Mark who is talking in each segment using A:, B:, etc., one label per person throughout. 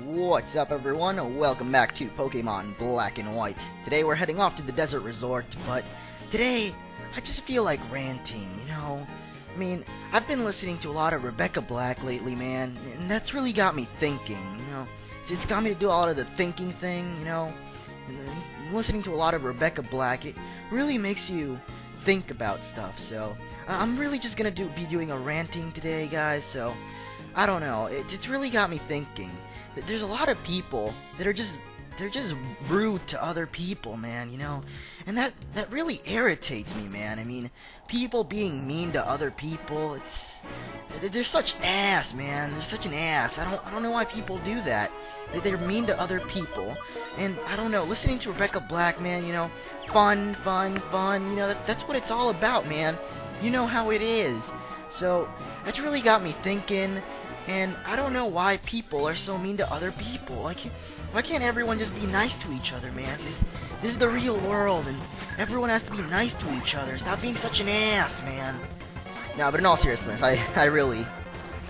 A: What's up, everyone? Welcome back to Pokemon Black and White. Today we're heading off to the desert resort, but today I just feel like ranting, you know? I mean, I've been listening to a lot of Rebecca Black lately, man, and that's really got me thinking, you know? It's got me to do a lot of the thinking thing, you know? And listening to a lot of Rebecca Black, it really makes you think about stuff, so I'm really just gonna be doing a ranting today, guys, so I don't know, it's really got me thinking. There's a lot of people that are just rude to other people, man, you know, and that really irritates me, man. I mean, people being mean to other people, they're such ass, man. They're such an ass. I don't know why people do that. They're mean to other people, and I don't know. Listening to Rebecca Black, man, you know, fun, you know, that's what it's all about, man. You know how it is. So that's really got me thinking. And I don't know why people are so mean to other people. Why can't everyone just be nice to each other, man? This is the real world, and everyone has to be nice to each other. Stop being such an ass, man. No, but in all seriousness, I really,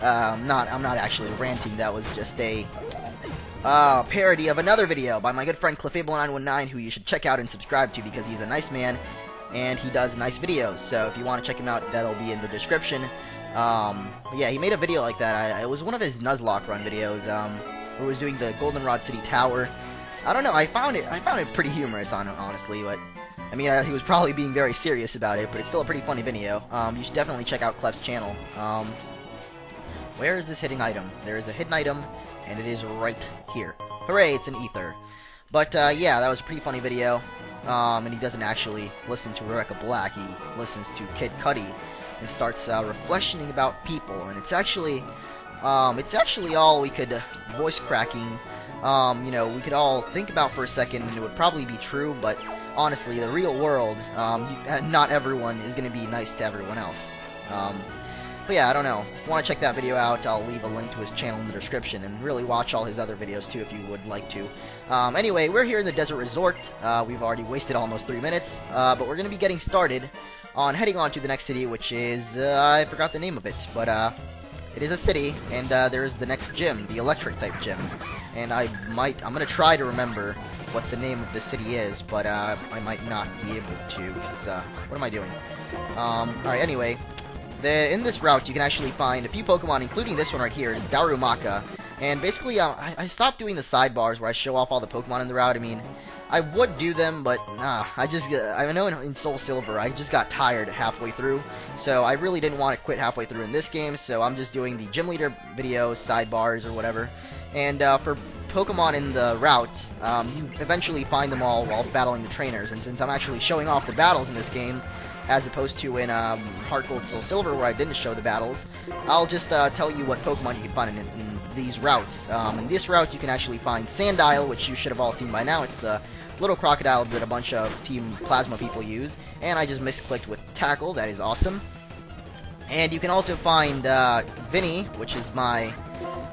A: I'm not actually ranting. That was just a parody of another video by my good friend CliffAble919, who you should check out and subscribe to because he's a nice man and he does nice videos. So if you want to check him out, that'll be in the description. But yeah, he made a video like that. It was one of his Nuzlocke run videos, where he was doing the Goldenrod City Tower. I don't know, I found it pretty humorous, honestly, but, I mean, he was probably being very serious about it, but it's still a pretty funny video. You should definitely check out Clef's channel. Where is this hidden item? There is a hidden item, and it is right here. Hooray, it's an ether. But, yeah, that was a pretty funny video, and he doesn't actually listen to Rebecca Black, he listens to Kid Cudi, and starts reflecting about people, and it's actually all we could voice cracking, you know, we could all think about for a second, and it would probably be true, but honestly, the real world, not everyone is going to be nice to everyone else. But yeah, I don't know. If you want to check that video out, I'll leave a link to his channel in the description, and really watch all his other videos too if you would like to. Anyway, we're here in the desert resort. We've already wasted almost 3 minutes, but we're going to be getting started on heading on to the next city, which is, I forgot the name of it, but, it is a city, and, there's the next gym, the electric-type gym, and I'm gonna try to remember what the name of the city is, but, I might not be able to, because, what am I doing? Alright, anyway, in this route, you can actually find a few Pokemon, including this one right here, it's Darumaka, and basically, I stopped doing the sidebars where I show off all the Pokemon in the route. I mean, I would do them, but nah, I know in Soul Silver, I just got tired halfway through, so I really didn't want to quit halfway through in this game, so I'm just doing the gym leader videos, sidebars, or whatever. And for Pokemon in the route, you eventually find them all while battling the trainers, and since I'm actually showing off the battles in this game, as opposed to in Heart Gold Soul Silver, where I didn't show the battles, I'll just tell you what Pokemon you can find in these routes. In this route, you can actually find Sandile, which you should have all seen by now. It's the little crocodile that a bunch of Team Plasma people use, and I just misclicked with Tackle. That is awesome. And you can also find Vinny, which is my,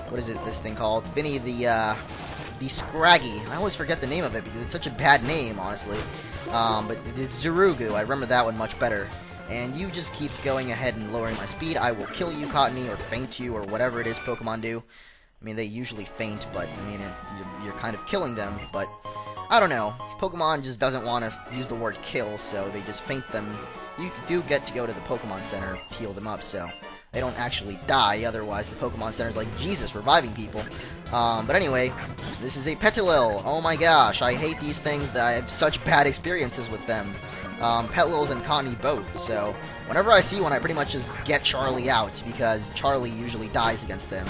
A: what is it, this thing called? Vinny the Scraggy. I always forget the name of it because it's such a bad name, honestly. But it's Zurugu. I remember that one much better. And you just keep going ahead and lowering my speed. I will kill you, Cottony, or faint you, or whatever it is Pokemon do. I mean, they usually faint, but, I mean, you're kind of killing them, but I don't know. Pokemon just doesn't want to use the word kill, so they just faint them. You do get to go to the Pokemon Center to heal them up, so they don't actually die. Otherwise, the Pokemon Center's like, Jesus, reviving people. But anyway, this is a Petilil. Oh my gosh, I hate these things. I have such bad experiences with them. Petilils and Connie both, so whenever I see one, I pretty much just get Charlie out, because Charlie usually dies against them.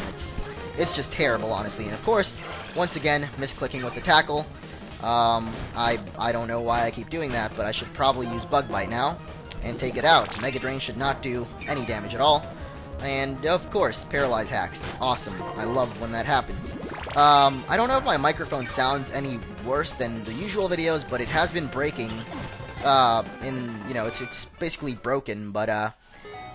A: It's just terrible, honestly. And of course, once again, misclicking with the Tackle. I don't know why I keep doing that, but I should probably use Bug Bite now and take it out. Mega Drain should not do any damage at all. And, of course, Paralyze Hacks. Awesome. I love when that happens. I don't know if my microphone sounds any worse than the usual videos, but it has been breaking. You know, it's basically broken, but,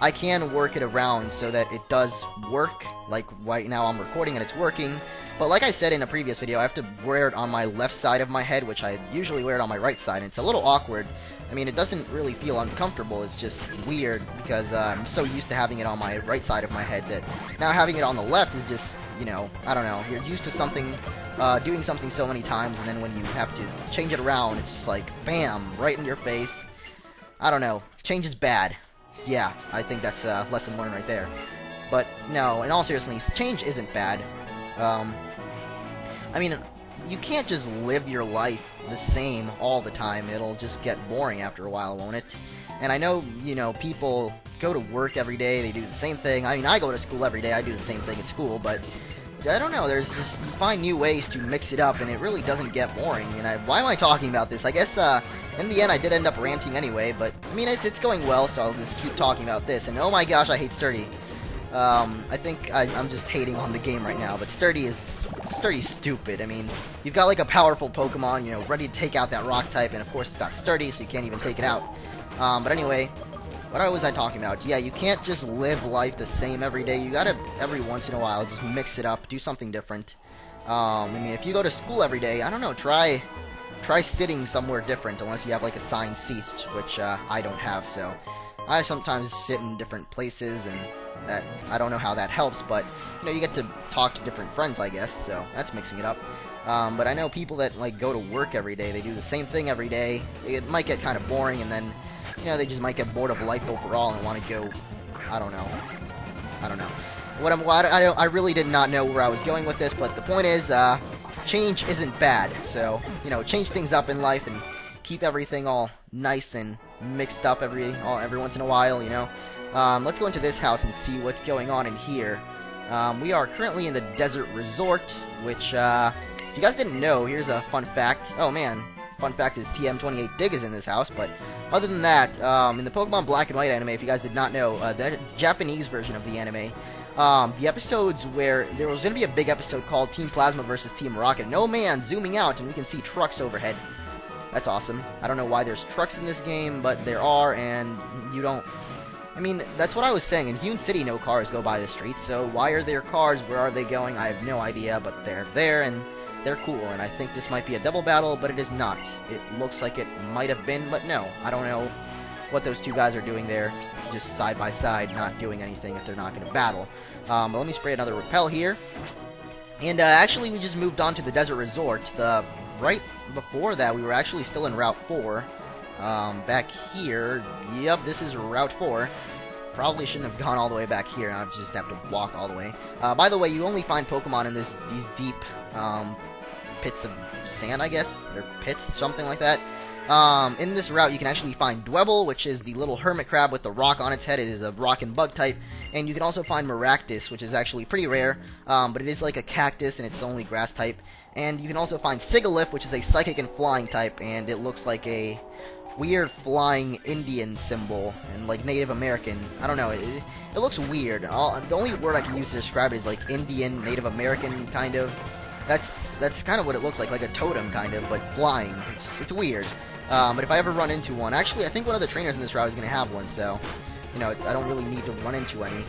A: I can work it around so that it does work. Like, right now I'm recording and it's working. But like I said in a previous video, I have to wear it on my left side of my head, which I usually wear it on my right side, and it's a little awkward. I mean, it doesn't really feel uncomfortable, it's just weird, because I'm so used to having it on my right side of my head that now having it on the left is just you know, I don't know, you're used to something, doing something so many times, and then when you have to change it around, it's just like, bam, right in your face. I don't know, change is bad. Yeah, I think that's a lesson learned right there. But, no, in all seriousness, change isn't bad. I mean, you can't just live your life the same all the time. It'll just get boring after a while, won't it? And I know, you know, people go to work every day, they do the same thing. I mean, I go to school every day, I do the same thing at school, but I don't know, there's just, you find new ways to mix it up, and it really doesn't get boring. And why am I talking about this? I guess, in the end, I did end up ranting anyway, but, I mean, it's going well, so I'll just keep talking about this. And oh my gosh, I hate Sturdy. I think I'm just hating on the game right now, but Sturdy's stupid. I mean, you've got like a powerful Pokemon, you know, ready to take out that rock type, and of course it's got Sturdy, so you can't even take it out. But anyway, what was I talking about? Yeah, you can't just live life the same every day. You gotta, every once in a while, just mix it up, do something different. I mean, if you go to school every day, I don't know, try sitting somewhere different, unless you have like assigned seats, which I don't have, so I sometimes sit in different places, and that, I don't know how that helps, but, you know, you get to talk to different friends, I guess, so that's mixing it up. But I know people that, like, go to work every day, they do the same thing every day, it might get kind of boring, and then, you know, they just might get bored of life overall and want to go, I don't know. I really did not know where I was going with this, but the point is, change isn't bad, so, you know, change things up in life and keep everything all nice and mixed up every once in a while, you know. Let's go into this house and see what's going on in here. We are currently in the Desert Resort, which, if you guys didn't know, here's a fun fact. Oh man, fun fact is TM28 Dig is in this house, but other than that, in the Pokemon Black and White anime, if you guys did not know, the Japanese version of the anime, the episodes where there was going to be a big episode called Team Plasma versus Team Rocket, and oh man, zooming out, and we can see trucks overhead. That's awesome. I don't know why there's trucks in this game, but there are, and you don't... I mean, that's what I was saying. In Hune City, no cars go by the streets, so why are there cars? Where are they going? I have no idea, but they're there, and they're cool, and I think this might be a double battle, but it is not. It looks like it might have been, but no. I don't know what those two guys are doing there, just side by side, not doing anything if they're not going to battle. But let me spray another repel here. And actually, we just moved on to the Desert Resort. Right before that, we were actually still in Route 4. Back here, yep, this is Route 4. Probably shouldn't have gone all the way back here, and I just have to walk all the way. By the way, you only find Pokemon in these deep, pits of sand, I guess? Or pits, something like that. In this route, you can actually find Dwebble, which is the little hermit crab with the rock on its head. It is a rock and bug type. And you can also find Maractus, which is actually pretty rare, but it is like a cactus, and it's only grass type. And you can also find Sigilyph, which is a psychic and flying type, and it looks like a weird flying Indian symbol, and like Native American. I don't know, it looks weird. The only word I can use to describe it is like Indian, Native American, kind of. That's kind of what it looks like a totem, kind of, but flying. It's weird. But if I ever run into one, actually, I think one of the trainers in this route is going to have one, so, you know, I don't really need to run into any.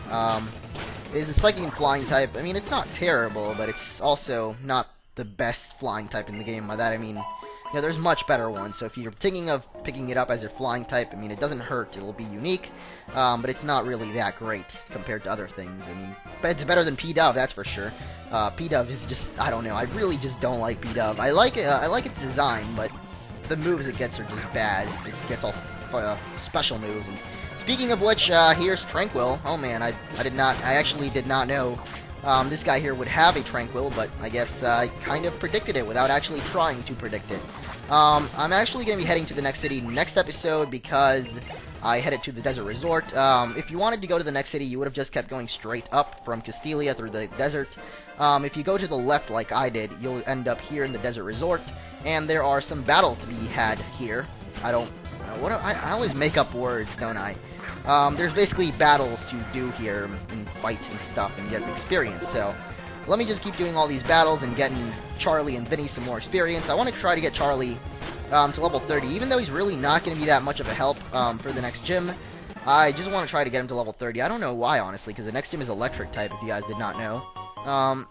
A: It is a psychic and flying type. I mean, it's not terrible, but it's also not the best flying type in the game. By that, I mean, you know, there's much better ones, so if you're thinking of picking it up as your flying type, I mean, it doesn't hurt, it'll be unique, but it's not really that great compared to other things. I mean, it's better than P-Dove, that's for sure. P-Dove is just, I don't know, I really just don't like P-Dove. I like its design, but the moves it gets are just bad. It gets all special moves. And speaking of which, here's Tranquil. Oh man, I actually did not know this guy here would have a Tranquil, but I guess I kind of predicted it without actually trying to predict it. I'm actually going to be heading to the next city next episode because I headed to the Desert Resort. If you wanted to go to the next city, you would have just kept going straight up from Castelia through the desert. If you go to the left like I did, you'll end up here in the Desert Resort, and there are some battles to be had here. I always make up words, don't I? There's basically battles to do here and fight and stuff and get experience, so let me just keep doing all these battles and getting Charlie and Vinny some more experience. I want to try to get Charlie to level 30, even though he's really not going to be that much of a help for the next gym. I just want to try to get him to level 30. I don't know why, honestly, because the next gym is electric type, if you guys did not know.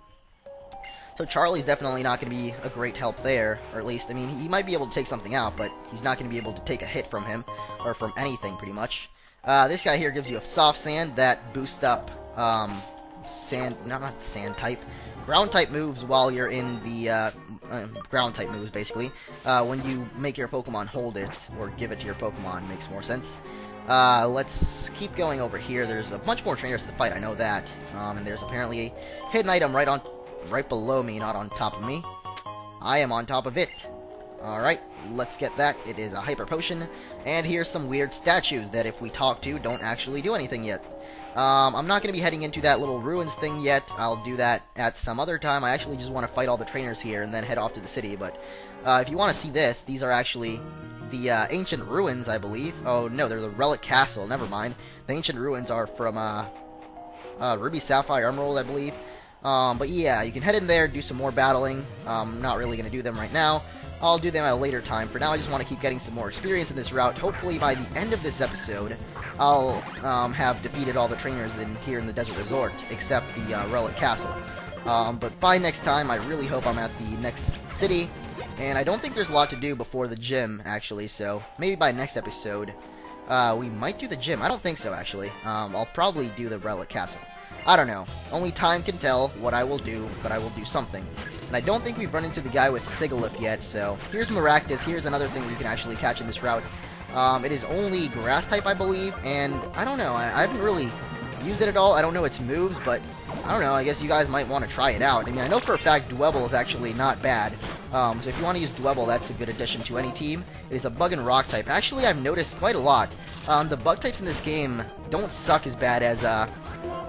A: So Charlie's definitely not going to be a great help there, or at least, I mean, he might be able to take something out, but he's not going to be able to take a hit from him, or from anything, pretty much. This guy here gives you a soft sand that boosts up, not sand type, ground type moves while you're in the ground type moves, basically. When you make your Pokemon hold it or give it to your Pokemon, makes more sense. Let's keep going over here. There's a bunch more trainers to fight, I know that. And there's apparently a hidden item right below me, not on top of me. I am on top of it. Alright, let's get that. It is a Hyper Potion. And here's some weird statues that if we talk to, don't actually do anything yet. I'm not going to be heading into that little ruins thing yet. I'll do that at some other time. I actually just want to fight all the trainers here and then head off to the city. But if you want to see this, these are actually the ancient ruins, I believe. Oh, no, they're the Relic Castle. Never mind. The ancient ruins are from Ruby, Sapphire, Emerald, I believe. But yeah, you can head in there, do some more battling. I'm not really going to do them right now. I'll do them at a later time. For now, I just want to keep getting some more experience in this route. Hopefully, by the end of this episode, I'll have defeated all the trainers here in the Desert Resort, except the Relic Castle. But by next time, I really hope I'm at the next city. And I don't think there's a lot to do before the gym, actually. So maybe by next episode, we might do the gym. I don't think so, actually. I'll probably do the Relic Castle. I don't know. Only time can tell what I will do, but I will do something. And I don't think we've run into the guy with Sigilyph yet, so here's Maractus. Here's another thing we can actually catch in this route. It is only Grass type, I believe, and I don't know. I haven't really used it at all. I don't know its moves, but I don't know. I guess you guys might want to try it out. I mean, I know for a fact Dwebble is actually not bad. So if you want to use Dwebble, that's a good addition to any team. It is a Bug and Rock type. Actually, I've noticed quite a lot. The Bug types in this game don't suck as bad as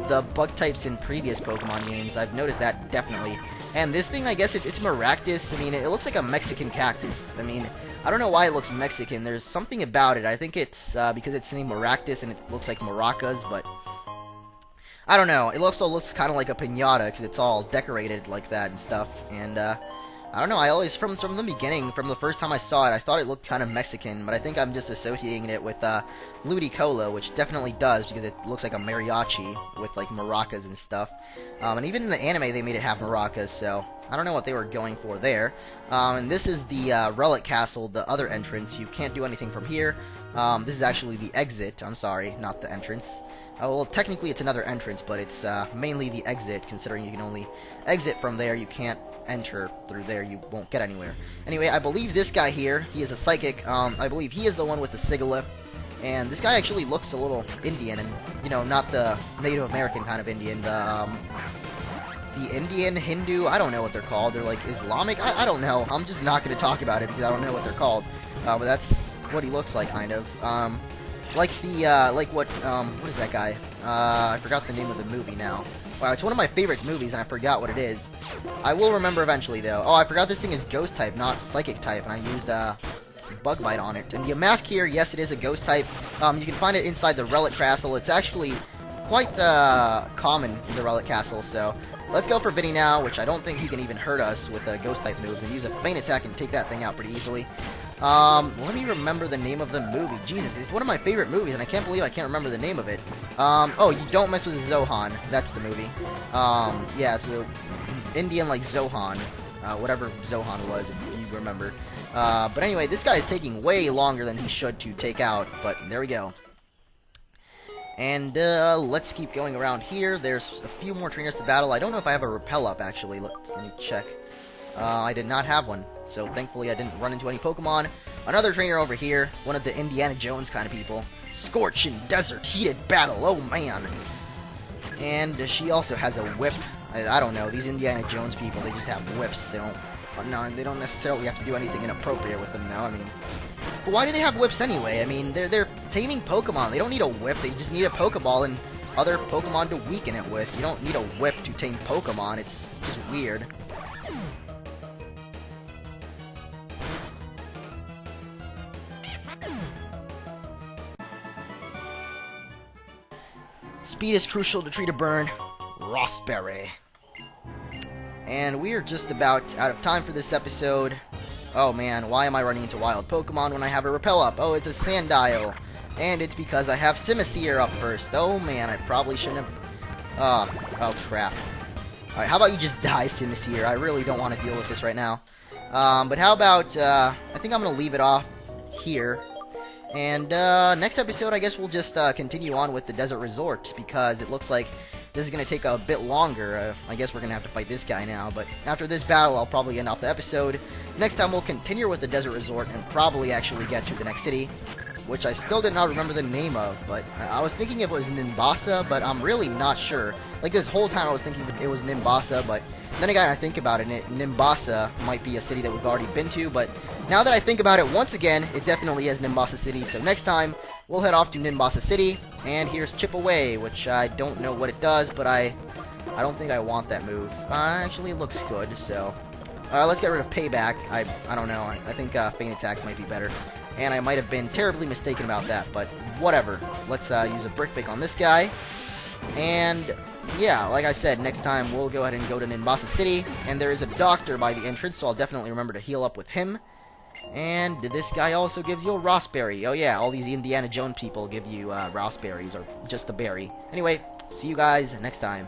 A: the Bug types in previous Pokemon games. I've noticed that, definitely. And this thing, I guess it's Maractus. I mean, it looks like a Mexican cactus. I mean, I don't know why it looks Mexican. There's something about it. I think it's because it's named Maractus and it looks like maracas, but I don't know. It also looks kind of like a piñata because it's all decorated like that and stuff. And I don't know. I always, from the beginning, from the first time I saw it, I thought it looked kind of Mexican, but I think I'm just associating it with Ludicolo, which definitely does because it looks like a mariachi with like maracas and stuff. And even in the anime, they made it have maracas, so I don't know what they were going for there. And this is the Relic Castle, the other entrance. You can't do anything from here. This is actually the exit. I'm sorry, not the entrance. Well, technically it's another entrance, but it's mainly the exit, considering you can only exit from there. You can't enter through there. You won't get anywhere. Anyway, I believe this guy here, he is a psychic. I believe he is the one with the Sigilyph. And this guy actually looks a little Indian, and, you know, not the Native American kind of Indian. The Indian, Hindu, I don't know what they're called. They're like Islamic? I don't know. I'm just not going to talk about it because I don't know what they're called. But that's what he looks like, kind of. Like what is that guy? I forgot the name of the movie now. Wow, it's one of my favorite movies, and I forgot what it is. I will remember eventually, though. Oh, I forgot this thing is Ghost type, not Psychic type, and I used, Bug Bite on it. And the mask here, yes, it is a Ghost type. You can find it inside the Relic Castle. It's actually quite, common in the Relic Castle, so let's go for Vinny now, which I don't think he can even hurt us with, Ghost type moves, and use a Feint Attack and take that thing out pretty easily. Let me remember the name of the movie. Jesus, it's one of my favorite movies, and I can't believe I can't remember the name of it. Oh, You Don't Mess with Zohan. That's the movie. Yeah, so Indian like Zohan. Whatever Zohan was, if you remember. But anyway, this guy is taking way longer than he should to take out, but there we go. And, let's keep going around here. There's a few more trainers to battle. I don't know if I have a Repel up, actually. Let me check. I did not have one, so thankfully I didn't run into any Pokemon. Another trainer over here, one of the Indiana Jones kind of people. Scorch in desert, heated battle, oh man. And she also has a whip. I don't know, these Indiana Jones people, they just have whips. They don't necessarily have to do anything inappropriate with them, though. I mean, but why do they have whips anyway? I mean, they're taming Pokemon. They don't need a whip, they just need a Pokeball and other Pokemon to weaken it with. You don't need a whip to tame Pokemon, it's just weird. Speed is crucial to treat a burn. Rossberry. And we are just about out of time for this episode. Oh man, why am I running into wild Pokemon when I have a Repel up? Oh, it's a Sandile. And it's because I have Simisear up first. Oh man, I probably shouldn't have... oh crap. Alright, how about you just die, Simisear? I really don't want to deal with this right now. But how about, I think I'm going to leave it off here. And, next episode, I guess we'll just, continue on with the Desert Resort, because it looks like this is going to take a bit longer. I guess we're going to have to fight this guy now, but after this battle, I'll probably end off the episode. Next time, we'll continue with the desert resort and probably actually get to the next city, which I still did not remember the name of, but I was thinking it was Nimbasa, but I'm really not sure. Like, this whole time I was thinking it was Nimbasa, but then again, I think about it, Nimbasa might be a city that we've already been to, but now that I think about it once again, it definitely is Nimbasa City, so next time, we'll head off to Nimbasa City, and here's Chip Away, which I don't know what it does, but I don't think I want that move. Actually, it looks good, so let's get rid of Payback. I don't know, I think Feint Attack might be better. And I might have been terribly mistaken about that, but whatever. Let's use a Brick Pick on this guy. And yeah, like I said, next time we'll go ahead and go to Nimbasa City. And there is a doctor by the entrance, so I'll definitely remember to heal up with him. And this guy also gives you a Raspberry. Oh yeah, all these Indiana Jones people give you Raspberries, or just the berry. Anyway, see you guys next time.